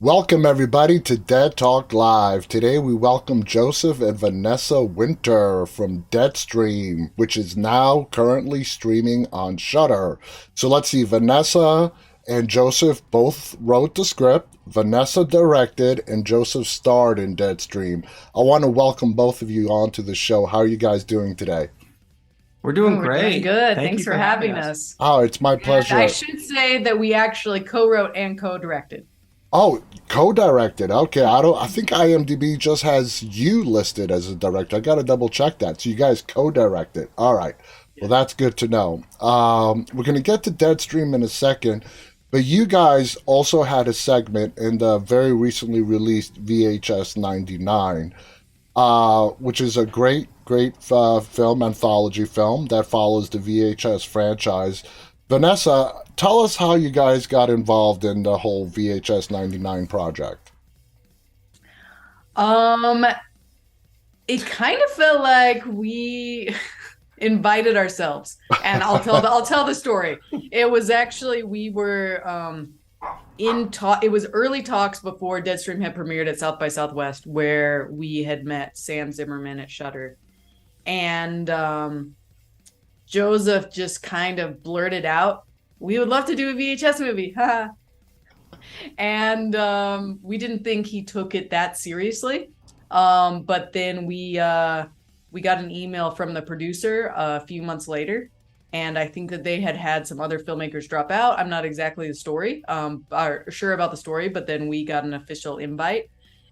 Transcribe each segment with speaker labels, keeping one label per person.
Speaker 1: Welcome, everybody, to Dead Talk Live. Today, we welcome Joseph and Vanessa Winter from Deadstream, which is now currently streaming on Shudder. So let's see, Vanessa and Joseph both wrote the script. Vanessa directed, and Joseph starred in Deadstream. I want to welcome both of you onto the show. How are you guys doing today?
Speaker 2: We're doing
Speaker 3: We're doing
Speaker 2: great.
Speaker 3: good.
Speaker 2: Thank
Speaker 3: Thanks
Speaker 2: you
Speaker 3: for
Speaker 2: for having
Speaker 3: having
Speaker 2: us.
Speaker 3: us.
Speaker 1: Oh, it's my
Speaker 3: And I
Speaker 1: pleasure.
Speaker 3: should say that we actually co-wrote and co-directed.
Speaker 1: Oh, co-directed. Okay, I think IMDb just has you listed as a director. I got to double check that. So you guys co-directed. All right. Well, that's good to know. We're going to get to Deadstream in a second, but you guys also had a segment in the very recently released VHS 99, which is a great film, anthology film that follows the VHS franchise. Vanessa, tell us how you guys got involved in the whole VHS 99 project.
Speaker 3: Um, it kind of felt like we invited ourselves, and I'll tell the story. It was actually we were in talk. It was early talks before Deadstream had premiered at South by Southwest, where we had met Sam Zimmerman at Shudder, and Joseph just kind of blurted out, "We would love to do a VHS movie." And we didn't think he took it that seriously. But then we got an email from the producer a few months later, and I think that they had some other filmmakers drop out. I'm not exactly the story, or sure about the story, but then we got an official invite,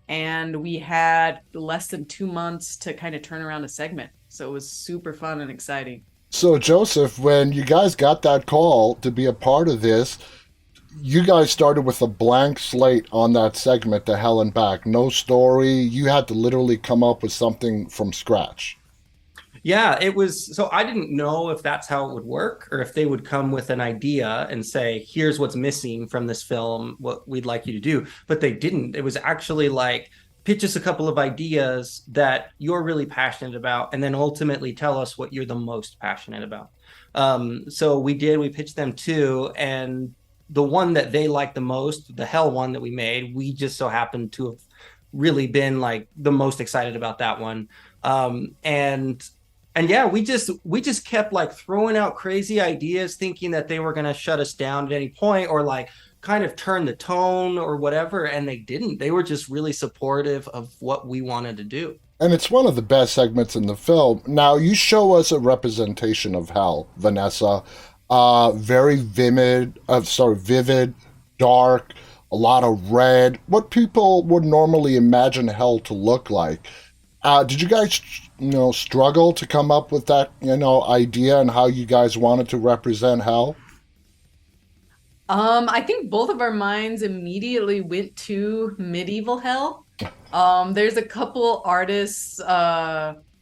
Speaker 3: and we had less than 2 months to kind of turn around a segment. So it was super fun and exciting.
Speaker 1: So, Joseph, when you guys got that call to be a part of this, you guys started with a blank slate on that segment, to Hell and Back. No story. You had to literally come up with something from scratch.
Speaker 2: Yeah, it was. So I didn't know if that's how it would work or if they would come with an idea and say, here's what's missing from this film, what we'd like you to do. But they didn't. It was actually like, pitch us a couple of ideas that you're really passionate about, and then ultimately tell us what you're the most passionate about. So we did, we pitched them two, and the one that they liked the most, the Hell one that we made, we just so happened to have really been like the most excited about that one. And yeah, we just kept like throwing out crazy ideas, thinking that they were going to shut us down at any point or like kind of turn the tone or whatever, and they didn't. They were just really supportive of what we wanted to do.
Speaker 1: And it's one of the best segments in the film. Now, you show us a representation of hell, Vanessa. Very vivid, dark, a lot of red. What people would normally imagine hell to look like. Did you guys, struggle to come up with that, idea and how you guys wanted to represent hell?
Speaker 3: I think both of our minds immediately went to medieval hell. There's a couple artists.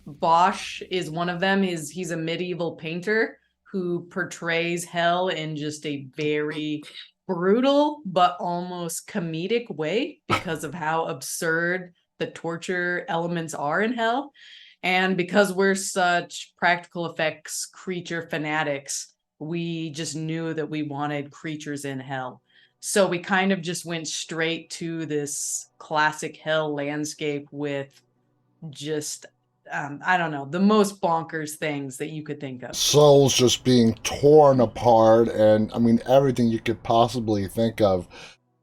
Speaker 3: Bosch is one of them. He's a medieval painter who portrays hell in just a very brutal but almost comedic way because of how absurd the torture elements are in hell. And because we're such practical effects creature fanatics, we just knew that we wanted creatures in hell. So we kind of just went straight to this classic hell landscape with just, I don't know, the most bonkers things that you could think of.
Speaker 1: Souls just being torn apart, and I mean, everything you could possibly think of.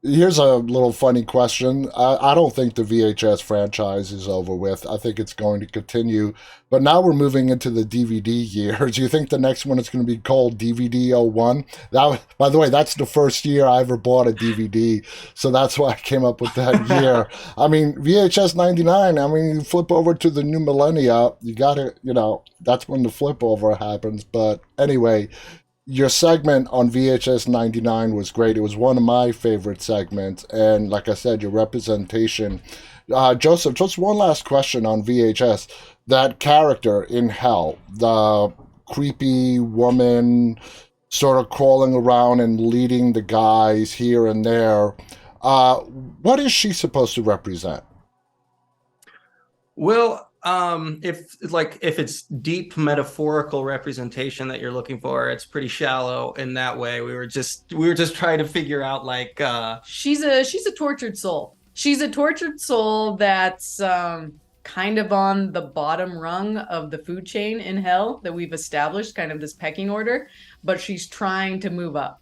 Speaker 1: Here's a little funny question. I don't think the VHS franchise is over with. I think it's going to continue. But now we're moving into the DVD year. Do you think the next one is going to be called DVD 01? That, by the way, that's the first year I ever bought a DVD. So that's why I came up with that year. I mean, VHS 99, I mean, you flip over to the new millennia, you got to, that's when the flip over happens. But anyway, your segment on VHS 99 was great. It was one of my favorite segments. And like I said, your representation. Joseph, just one last question on VHS. That character in Hell, the creepy woman sort of crawling around and leading the guys here and there, what is she supposed to represent?
Speaker 2: Well, If it's deep metaphorical representation that you're looking for, it's pretty shallow in that way. We were just trying to figure out
Speaker 3: She's a tortured soul. She's a tortured soul that's kind of on the bottom rung of the food chain in hell that we've established, kind of this pecking order, but she's trying to move up.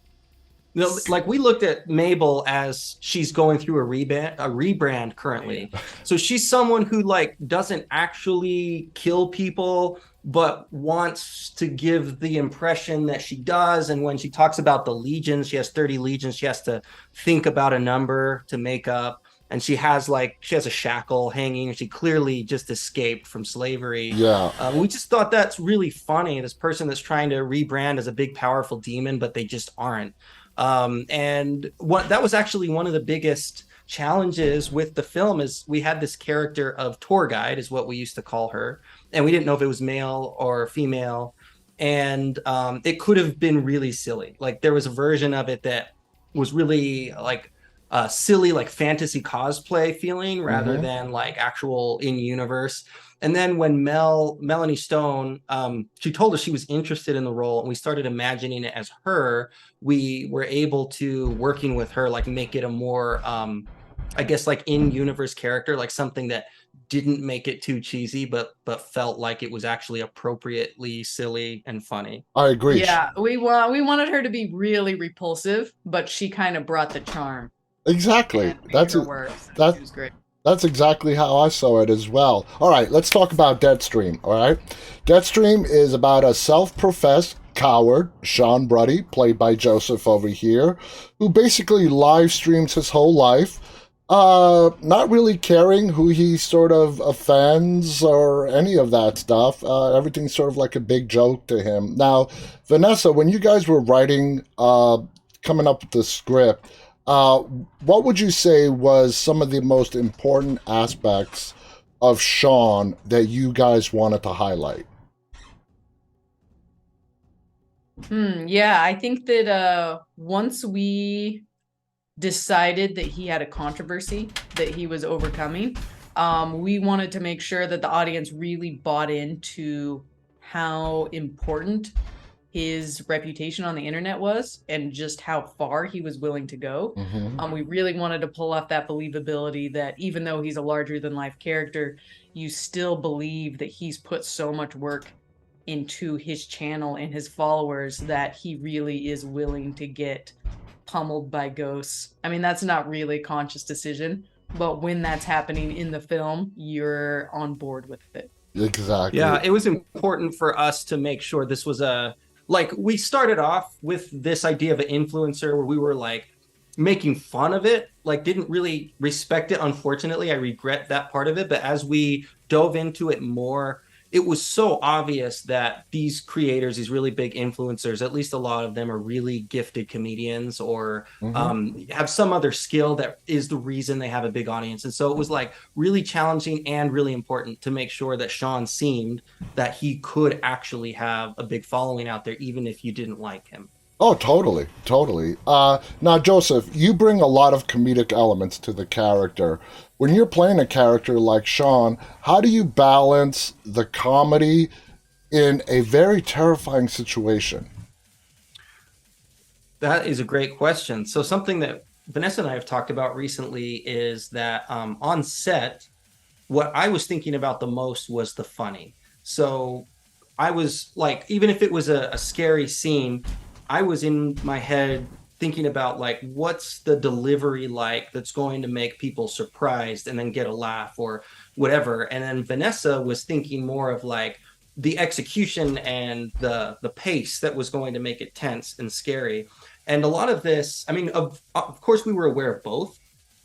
Speaker 2: like we looked at Mabel as she's going through a rebrand currently. So she's someone who like doesn't actually kill people, but wants to give the impression that she does. And when she talks about the legions, she has 30 legions. She has to think about a number to make up. And she has a shackle hanging. She clearly just escaped from slavery.
Speaker 1: Yeah.
Speaker 2: We just thought that's really funny. This person that's trying to rebrand as a big, powerful demon, but they just aren't. And that was actually one of the biggest challenges with the film is we had this character of tour guide is what we used to call her. And we didn't know if it was male or female. And it could have been really silly. Like there was a version of it that was really like silly, like fantasy cosplay feeling rather than like actual in universe. And then when Melanie Stone, she told us she was interested in the role and we started imagining it as her, we were able to, working with her, like make it a more, I guess like in universe character, like something that didn't make it too cheesy, but felt like it was actually appropriately silly and funny.
Speaker 1: I agree.
Speaker 3: Yeah, we wanted her to be really repulsive, but she kind of brought the charm.
Speaker 1: Exactly.
Speaker 3: And made her work. She was great.
Speaker 1: That's exactly how I saw it as well. All right, let's talk about Deadstream. All right, Deadstream is about a self-professed coward, Sean Bruddy, played by Joseph over here, who basically live streams his whole life, not really caring who he sort of offends or any of that stuff. Everything's sort of like a big joke to him. Now, Vanessa, when you guys were writing, coming up with the script, what would you say was some of the most important aspects of Sean that you guys wanted to highlight?
Speaker 3: Yeah, I think that once we decided that he had a controversy that he was overcoming, we wanted to make sure that the audience really bought into how important his reputation on the internet was and just how far he was willing to go. We really wanted to pull off that believability that even though he's a larger than life character, you still believe that he's put so much work into his channel and his followers that he really is willing to get pummeled by ghosts. I mean, that's not really a conscious decision, but when that's happening in the film, you're on board with it.
Speaker 1: Exactly.
Speaker 2: Yeah, it was important for us to make sure this was we started off with this idea of an influencer where we were like making fun of it, like didn't really respect it. Unfortunately, I regret that part of it. But as we dove into it more, it was so obvious that these creators, these really big influencers, at least a lot of them are really gifted comedians or have some other skill that is the reason they have a big audience. And so it was like really challenging and really important to make sure that Sean seemed that he could actually have a big following out there, even if you didn't like him.
Speaker 1: Oh, totally, totally. Now, Joseph, you bring a lot of comedic elements to the character. When you're playing a character like Sean, how do you balance the comedy in a very terrifying situation?
Speaker 2: That is a great question. So something that Vanessa and I have talked about recently is that on set, what I was thinking about the most was the funny. So I was like, even if it was a scary scene, I was in my head thinking about like, what's the delivery like that's going to make people surprised and then get a laugh or whatever. And then Vanessa was thinking more of like the execution and the pace that was going to make it tense and scary. And a lot of this, I mean, of course, we were aware of both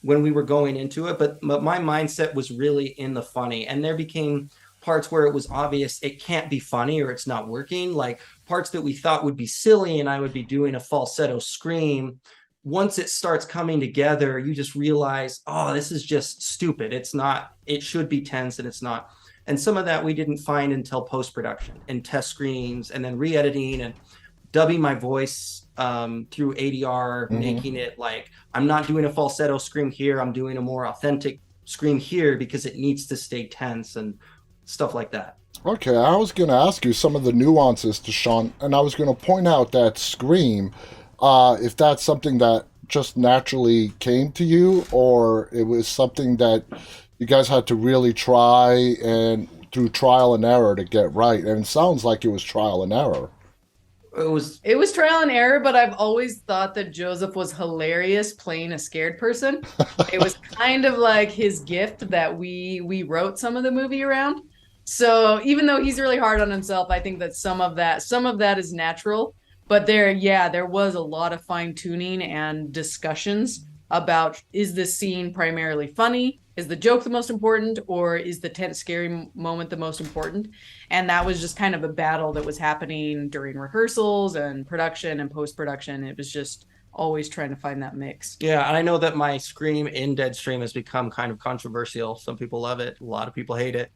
Speaker 2: when we were going into it, but my mindset was really in the funny. And there became parts where it was obvious it can't be funny or it's not working, like parts that we thought would be silly and I would be doing a falsetto scream. Once it starts coming together, you just realize, oh, this is just stupid. It's not, it should be tense and it's not. And some of that we didn't find until post-production and test screens and then re-editing and dubbing my voice through ADR, making it like, I'm not doing a falsetto scream here. I'm doing a more authentic scream here because it needs to stay tense. And stuff like that.
Speaker 1: Okay, I was going to ask you some of the nuances to Sean, and I was going to point out that Scream, if that's something that just naturally came to you, or it was something that you guys had to really try and through trial and error to get right. And it sounds like it was trial and error.
Speaker 3: It was trial and error, but I've always thought that Joseph was hilarious playing a scared person. It was kind of like his gift that we wrote some of the movie around. So even though he's really hard on himself, I think that some of that is natural. But there was a lot of fine tuning and discussions about, is this scene primarily funny? Is the joke the most important, or is the tense, scary moment the most important? And that was just kind of a battle that was happening during rehearsals and production and post production. It was just always trying to find that mix.
Speaker 2: Yeah, and I know that my Scream in Deadstream has become kind of controversial. Some people love it, a lot of people hate it.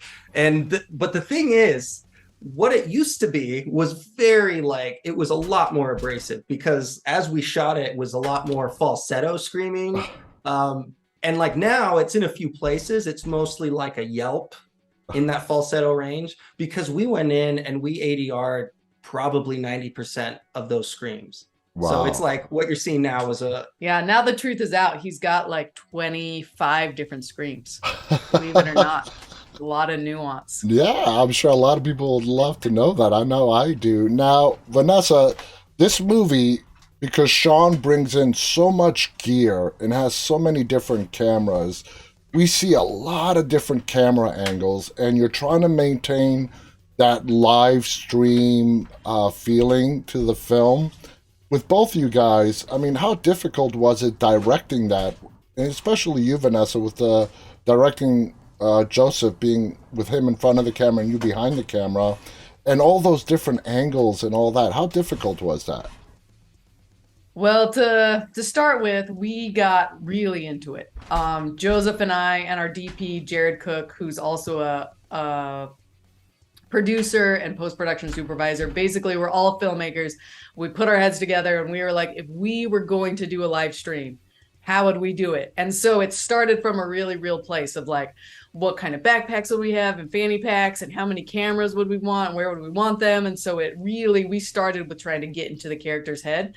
Speaker 2: But the thing is, what it used to be was very like, it was a lot more abrasive, because as we shot it, it was a lot more falsetto screaming. And like now it's in a few places, it's mostly like a yelp in that falsetto range, because we went in and we ADR'd probably 90% of those screams.
Speaker 1: Wow.
Speaker 2: So it's like what you're seeing now is
Speaker 3: Yeah, now the truth is out. He's got like 25 different screams, believe it or not. A lot of nuance.
Speaker 1: Yeah, I'm sure a lot of people would love to know that. I know I do. Now, Vanessa, this movie, because Sean brings in so much gear and has so many different cameras, we see a lot of different camera angles, and you're trying to maintain that live stream feeling to the film. With both you guys, I mean, how difficult was it directing that? And especially you, Vanessa, with the directing Joseph, being with him in front of the camera and you behind the camera, and all those different angles and all that. How difficult was that?
Speaker 3: Well, to start with, we got really into it. Joseph and I and our DP, Jared Cook, who's also a producer and post-production supervisor. Basically, we're all filmmakers. We put our heads together and we were like, if we were going to do a live stream, how would we do it? And so it started from a really real place of like, what kind of backpacks would we have and fanny packs, and how many cameras would we want and where would we want them? And so we started with trying to get into the character's head.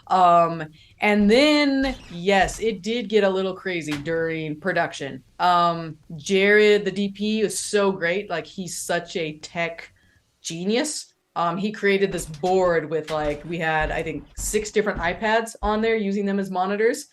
Speaker 3: And then, yes, it did get a little crazy during production. Jared, the DP, is so great. Like, he's such a tech genius. He created this board with like, we had, I think, 6 different iPads on there, using them as monitors.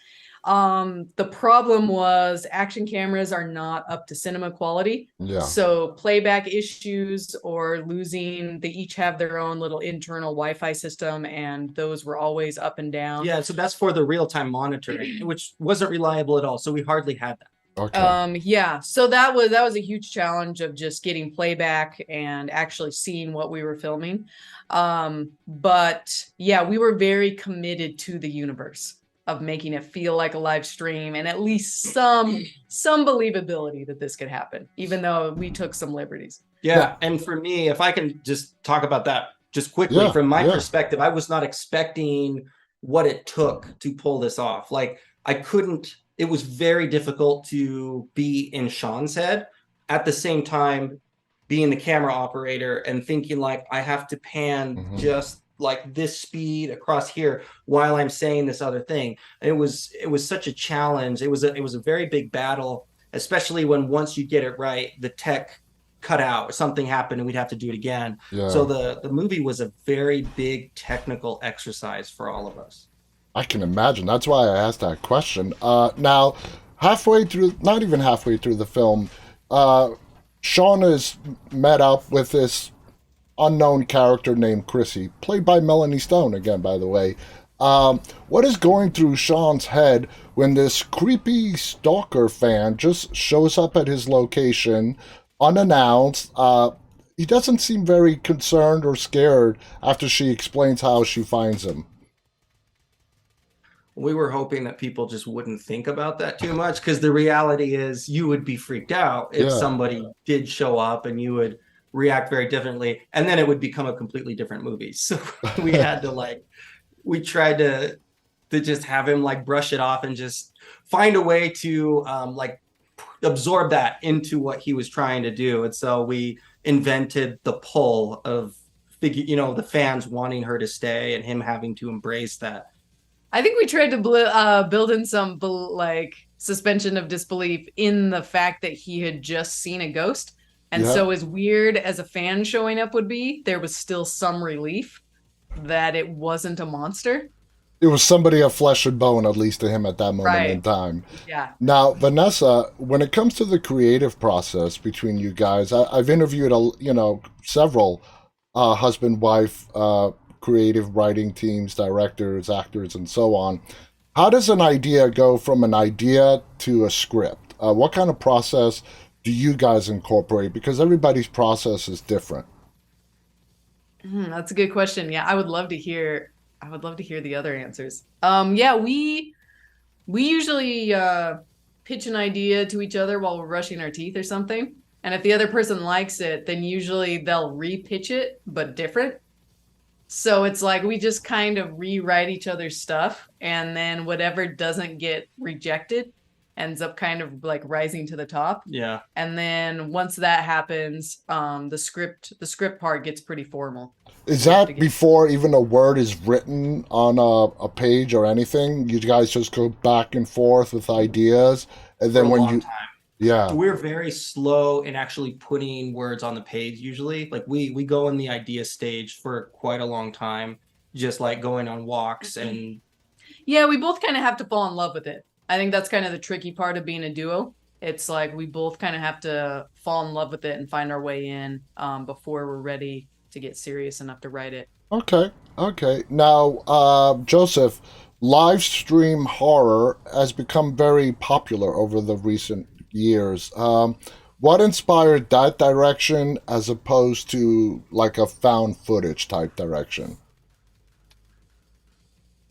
Speaker 3: The problem was action cameras are not up to cinema quality.
Speaker 1: Yeah.
Speaker 3: So playback issues or losing, they each have their own little internal Wi-Fi system, and those were always up and down.
Speaker 2: Yeah, so that's for the real-time monitoring, which wasn't reliable at all. So we hardly had that.
Speaker 1: Okay.
Speaker 3: Yeah, so that was a huge challenge of just getting playback and actually seeing what we were filming. But yeah, we were very committed to the universe of making it feel like a live stream, and at least some believability that this could happen, even though we took some liberties.
Speaker 2: Yeah, and for me, if I can just talk about that just quickly, from my perspective, I was not expecting what it took to pull this off. Like, I couldn't, it was very difficult to be in Sean's head at the same time being the camera operator and thinking like, I have to pan just like this speed across here while I'm saying this other thing. It was such a challenge. It was a very big battle, especially when once you get it right, the tech cut out or something happened and we'd have to do it again. Yeah. So the movie was a very big technical exercise for all of us.
Speaker 1: I can imagine. That's why I asked that question. Now, halfway through, not even halfway through the film, Sean is met up with this unknown character named Chrissy, played by Melanie Stone again, by the way. What is going through Sean's head when this creepy stalker fan just shows up at his location unannounced? He doesn't seem very concerned or scared after she explains how she finds him.
Speaker 2: We were hoping that people just wouldn't think about that too much, because the reality is you would be freaked out if somebody did show up, and you would react very differently, and then it would become a completely different movie. So we had to we tried to just have him like brush it off and just find a way to absorb that into what he was trying to do. And so we invented the pull of the fans wanting her to stay and him having to embrace that.
Speaker 3: I think we tried to build in some like suspension of disbelief in the fact that he had just seen a ghost. And
Speaker 1: Yeah.
Speaker 3: so, as weird as a fan showing up would be, there was still some relief that it wasn't a monster.
Speaker 1: It was somebody of flesh and bone, at least to him at that moment in
Speaker 3: Right.
Speaker 1: time.
Speaker 3: Yeah.
Speaker 1: Now, Vanessa, when it comes to the creative process between you guys, I've interviewed several husband wife creative writing teams, directors, actors, and so on. How does an idea go from an idea to a script? What kind of process do you guys incorporate? Because everybody's process is different.
Speaker 3: That's a good question. Yeah, I would love to hear. I would love to hear the other answers. Yeah, we usually pitch an idea to each other while we're brushing our teeth or something. And if the other person likes it, then usually they'll repitch it, but different. So it's like we just kind of rewrite each other's stuff, and then whatever doesn't get rejected ends up kind of like rising to the top.
Speaker 2: Yeah.
Speaker 3: And then once that happens, the script part gets pretty formal.
Speaker 1: Is
Speaker 3: We have to
Speaker 1: that
Speaker 3: get
Speaker 1: before even a word is written on a page or anything? You guys just go back and forth with ideas, and
Speaker 2: For
Speaker 1: then
Speaker 2: a
Speaker 1: when
Speaker 2: long
Speaker 1: you,
Speaker 2: time.
Speaker 1: yeah,
Speaker 2: We're very slow in actually putting words on the page usually. Like we go in the idea stage for quite a long time, just like going on walks and
Speaker 3: Yeah, we both kind of have to fall in love with it. I think that's kind of the tricky part of being a duo. It's like we both kind of have to fall in love with it and find our way in before we're ready to get serious enough to write it.
Speaker 1: okay, okay. Now, Joseph, live stream horror has become very popular over the recent years. What inspired that direction as opposed to like a found footage type direction?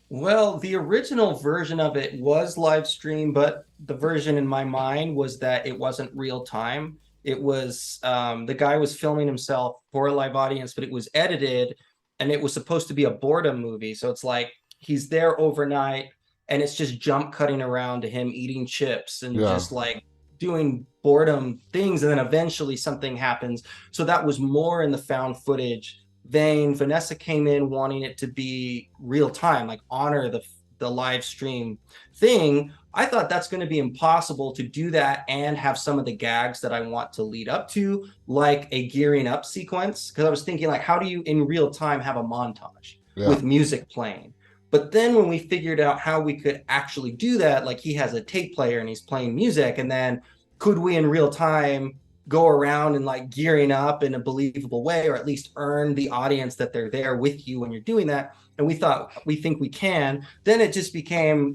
Speaker 2: well, the original version of it was live stream, but the version in my mind was that it wasn't real time. It was the guy was filming himself for a live audience, but it was edited and it was supposed to be a boredom movie. So it's like he's there overnight and it's just jump cutting around to him eating chips and
Speaker 1: Yeah.
Speaker 2: just like doing boredom things. And then eventually something happens. So that was more in the found footage vein. Vanessa came in wanting it to be real time, like honor the live stream thing. I thought that's going to be impossible to do that and have some of the gags that I want to lead up to, like a gearing up sequence. Because I was thinking, like, how do you in real time have a montage
Speaker 1: Yeah.
Speaker 2: with music playing? But then when we figured out how we could actually do that, like he has a tape player and he's playing music, and then could we in real time go around and like gearing up in a believable way, or at least earn the audience that they're there with you when you're doing that? And we think we can. Then it just became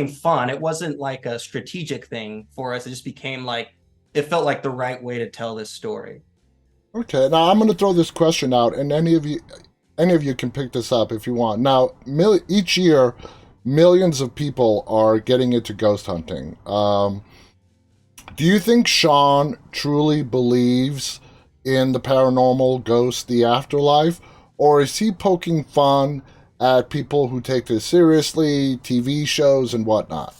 Speaker 2: fun. It wasn't like a strategic thing for us. It just became like it felt like the right way to tell this story.
Speaker 1: Okay, now I'm going to throw this question out, and any of you can pick this up if you want. Now, each year, millions of people are getting into ghost hunting. Do you think Sean truly believes in the paranormal, ghosts, the afterlife, or is he poking fun at people who take this seriously, TV shows and whatnot?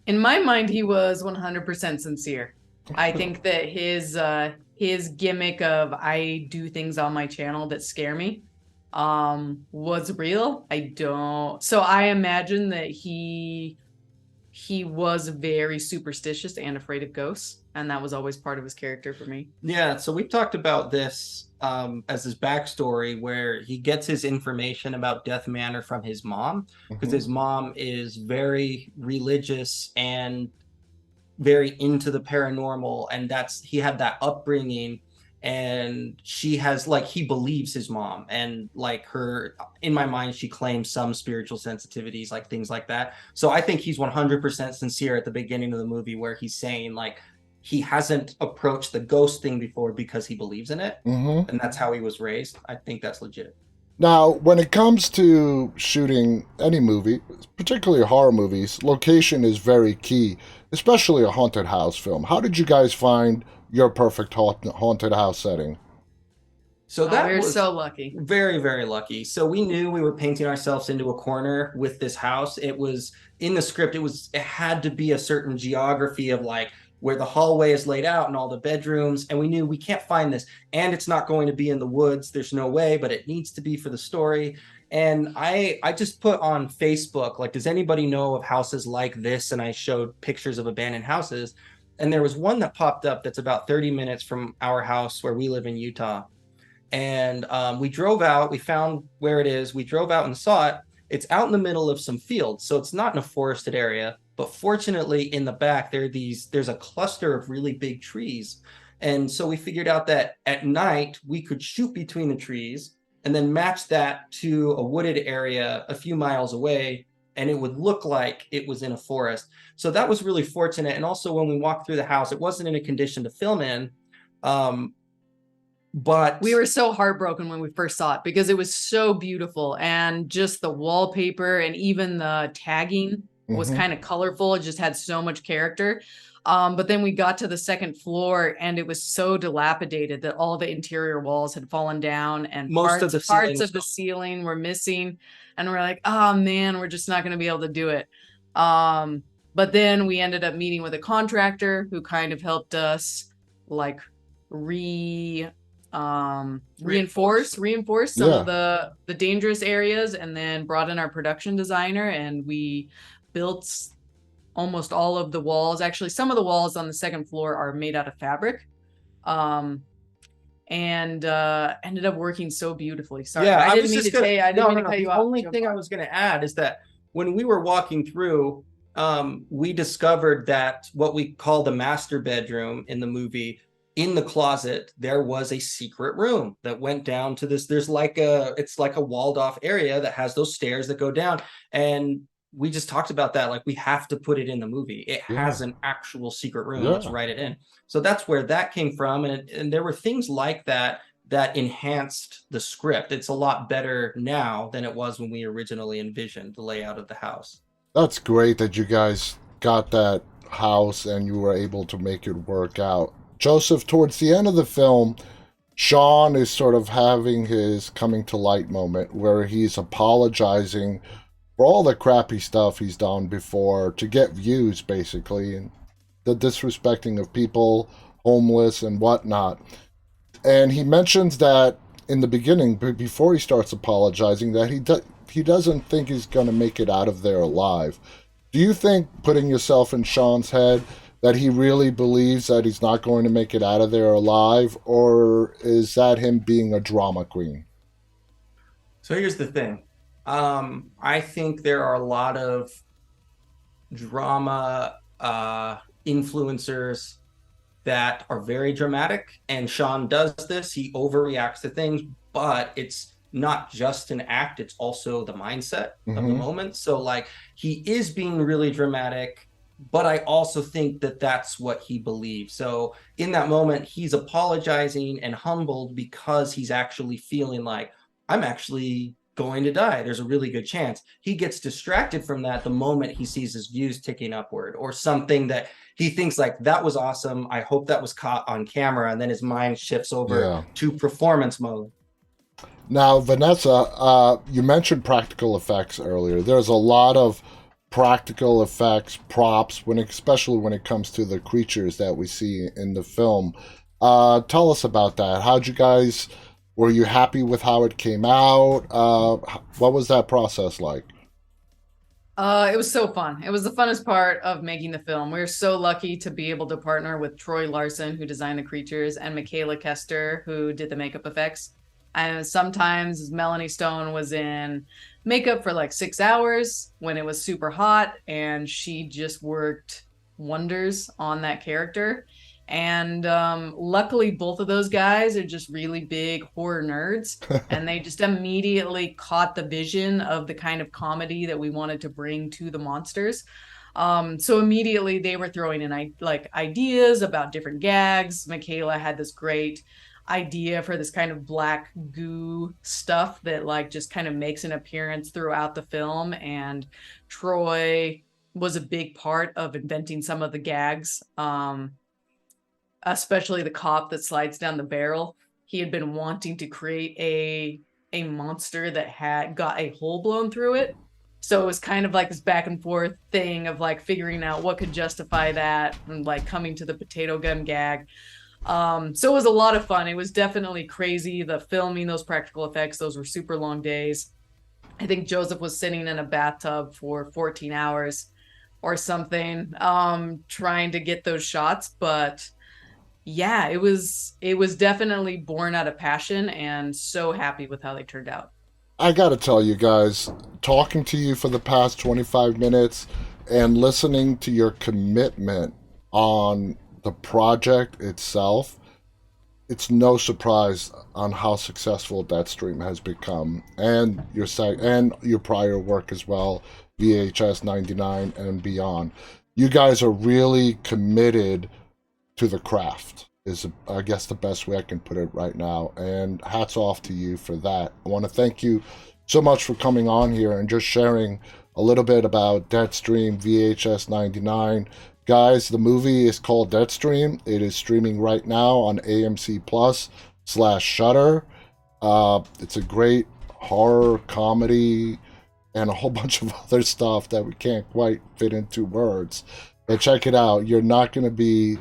Speaker 3: In my mind, he was 100% sincere. I think that his gimmick of I do things on my channel that scare me was real. I don't so I imagine that he was very superstitious and afraid of ghosts, and that was always part of his character for me.
Speaker 2: Yeah, so we talked about this as his backstory, where he gets his information about Death Manor from his mom, because
Speaker 1: Mhm.
Speaker 2: his mom is very religious and very into the paranormal, and that's he had that upbringing, and she has like he believes his mom, and like her in my mind she claims some spiritual sensitivities, like things like that. So I think he's 100% sincere at the beginning of the movie, where he's saying like he hasn't approached the ghost thing before because he believes in it,
Speaker 1: Mhm.
Speaker 2: and that's how he was raised. I think that's legit.
Speaker 1: Now, when it comes to shooting any movie, particularly horror movies, location is very key, especially a haunted house film. How did you guys find your perfect haunted house setting?
Speaker 2: So
Speaker 3: Oh,
Speaker 2: that
Speaker 3: we're
Speaker 2: was
Speaker 3: so lucky.
Speaker 2: very, very lucky. So we knew we were painting ourselves into a corner with this house. It was in the script, it had to be a certain geography of like where the hallway is laid out and all the bedrooms. And we knew we can't find this, and it's not going to be in the woods. There's no way, but it needs to be for the story. And I just put on Facebook, like, does anybody know of houses like this? And I showed pictures of abandoned houses. And there was one that popped up that's about 30 minutes from our house where we live in Utah. And we drove out, we found where it is. We drove out and saw it. It's out in the middle of some fields. So it's not in a forested area. But fortunately, in the back, there's a cluster of really big trees. And so we figured out that at night, we could shoot between the trees and then match that to a wooded area a few miles away, and it would look like it was in a forest. So that was really fortunate. And also, when we walked through the house, it wasn't in a condition to film in. But
Speaker 3: we were so heartbroken when we first saw it because it was so beautiful, and just the wallpaper and even the tagging was kind of colorful. It just had so much character. But then we got to the second floor and it was so dilapidated that all the interior walls had fallen down and
Speaker 2: Most of the
Speaker 3: parts of the ceiling were missing. And we're like, oh man, we're just not going to be able to do it. But then we ended up meeting with a contractor who kind of helped us like reinforce some of the dangerous areas, and then brought in our production designer, and we built almost all of the walls. Actually, some of the walls on the second floor are made out of fabric. And ended up working so beautifully. Sorry,
Speaker 2: yeah,
Speaker 3: I didn't mean to cut you off.
Speaker 2: The only thing I was going to add is that when we were walking through, we discovered that what we call the master bedroom in the movie, in the closet, there was a secret room that went down to this. It's like a walled off area that has those stairs that go down. And we just talked about that. Like, we have to put it in the movie. It has an actual secret room. Let's write it in. So that's where that came from. And there were things like that that enhanced the script. It's a lot better now than it was when we originally envisioned the layout of the house.
Speaker 1: That's great that you guys got that house and you were able to make it work out. Joseph, towards the end of the film, Sean is sort of having his coming to light moment where he's apologizing for all the crappy stuff he's done before to get views, basically, and the disrespecting of people, homeless and whatnot. And he mentions that in the beginning, before he starts apologizing, that he doesn't think he's going to make it out of there alive. Do you think, putting yourself in Sean's head, that he really believes that he's not going to make it out of there alive, or is that him being a drama queen?
Speaker 2: So here's the thing. I think there are a lot of drama influencers that are very dramatic, and Sean does this. He overreacts to things, but it's not just an act, it's also the mindset of the moment. So like, he is being really dramatic, but I also think that that's what he believes. So in that moment, he's apologizing and humbled because he's actually feeling like, I'm actually going to die. There's a really good chance. He gets distracted from that the moment he sees his views ticking upward, or something that he thinks like, that was awesome, I hope that was caught on camera. And then his mind shifts over to performance mode.
Speaker 1: Now, Vanessa, you mentioned practical effects earlier. There's a lot of practical effects, props, especially when it comes to the creatures that we see in the film. Tell us about that. Were you happy with how it came out? What was that process like?
Speaker 3: It was so fun. It was the funnest part of making the film. We were so lucky to be able to partner with Troy Larson, who designed the creatures, and Michaela Kester, who did the makeup effects. And sometimes Melanie Stone was in makeup for like 6 hours when it was super hot, and she just worked wonders on that character. And luckily, both of those guys are just really big horror nerds, and they just immediately caught the vision of the kind of comedy that we wanted to bring to the monsters. So immediately they were throwing in like ideas about different gags. Michaela had this great idea for this kind of black goo stuff that like just kind of makes an appearance throughout the film, and Troy was a big part of inventing some of the gags, especially the cop that slides down the barrel. He had been wanting to create a monster that had got a hole blown through it, So it was kind of like this back and forth thing of like figuring out what could justify that and like coming to the potato gun gag. So it was a lot of fun. It was definitely crazy. The filming, those practical effects, those were super long days. I think Joseph was sitting in a bathtub for 14 hours or something, trying to get those shots. But yeah, it was definitely born out of passion, and so happy with how they turned out.
Speaker 1: I gotta tell you guys, talking to you for the past 25 minutes and listening to your commitment on the project itself, it's no surprise on how successful Deadstream has become, and your site and your prior work as well, VHS 99 and beyond. You guys are really committed to the craft. Is I guess the best way I can put it right now. And hats off to you for that. I want to thank you so much for coming on here and just sharing a little bit about Deadstream VHS 99. Guys, the movie is called Deadstream. It is streaming right now on AMC Plus / Shutter. It's a great horror comedy and a whole bunch of other stuff that we can't quite fit into words. But check it out. You're not going to be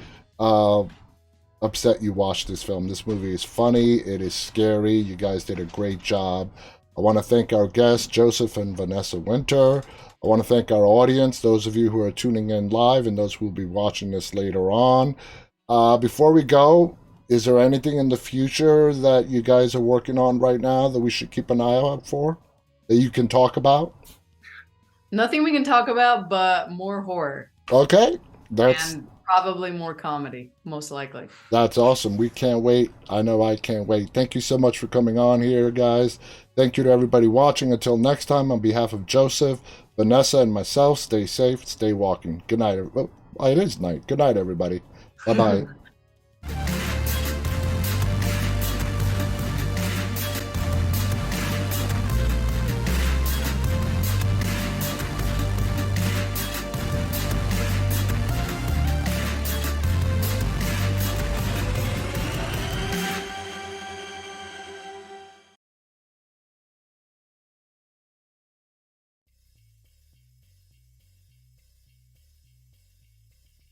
Speaker 1: upset you watched this film. This movie is funny. It is scary. You guys did a great job. I want to thank our guests, Joseph and Vanessa Winter. I want to thank our audience, those of you who are tuning in live and those who will be watching this later on. Before we go, is there anything in the future that you guys are working on right now that we should keep an eye out for, that you can talk about?
Speaker 3: Nothing we can talk about, but more horror.
Speaker 1: Okay,
Speaker 3: and probably more comedy, most likely.
Speaker 1: That's awesome. We can't wait. I know I can't wait. Thank you so much for coming on here, guys. Thank you to everybody watching. Until next time, on behalf of Joseph, Vanessa, and myself, stay safe, stay walking. Good night. Oh, it is night. Good night, everybody. Bye-bye.